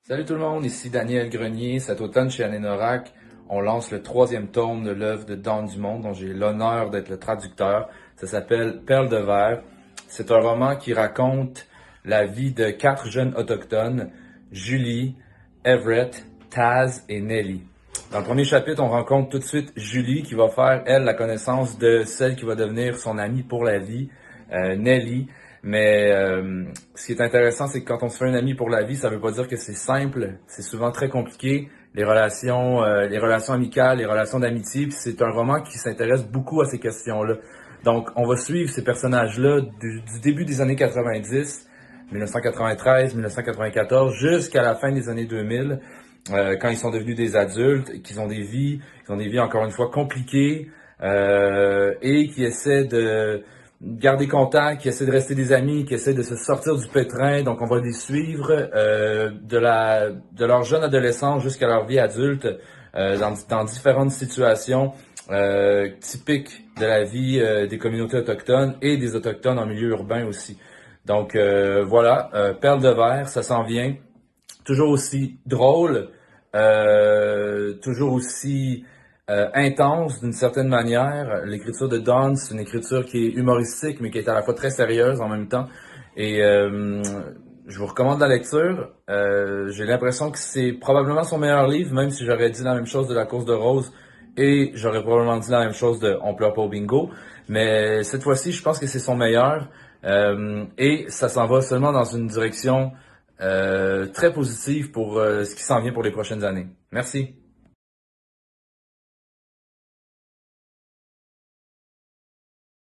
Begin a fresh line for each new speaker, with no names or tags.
Salut tout le monde, ici Daniel Grenier. Cet automne chez Anénorac, on lance le troisième tome de l'œuvre de Don Dumont, dont j'ai l'honneur d'être le traducteur. Ça s'appelle Perles de verre. C'est un roman qui raconte la vie de quatre jeunes autochtones, Julie, Everett, Taz et Nelly. Dans le premier chapitre, on rencontre tout de suite Julie qui va faire, elle, la connaissance de celle qui va devenir son amie pour la vie, Nelly. Mais ce qui est intéressant, c'est que quand on se fait un ami pour la vie, ça veut pas dire que c'est simple. C'est souvent très compliqué. Les relations amicales, les relations d'amitié. Puis c'est un roman qui s'intéresse beaucoup à ces questions-là. Donc, on va suivre ces personnages-là du début des années 90, 1993, 1994, jusqu'à la fin des années 2000, quand ils sont devenus des adultes, qu'ils ont des vies encore une fois compliquées, et qui essaient de garder contact, qui essaient de rester des amis, qui essaient de se sortir du pétrin. Donc, on va les suivre de leur jeune adolescence jusqu'à leur vie adulte dans différentes situations typiques de la vie des communautés autochtones et des autochtones en milieu urbain aussi. Donc, voilà, Perle de verre, ça s'en vient. Toujours aussi drôle, toujours aussi intense d'une certaine manière. L'écriture de Don, c'est une écriture qui est humoristique, mais qui est à la fois très sérieuse en même temps. Et je vous recommande la lecture. J'ai l'impression que c'est probablement son meilleur livre, même si j'aurais dit la même chose de La course de rose et j'aurais probablement dit la même chose de On pleure pas au bingo. Mais cette fois-ci, je pense que c'est son meilleur. Et ça s'en va seulement dans une direction très positive pour ce qui s'en vient pour les prochaines années. Merci.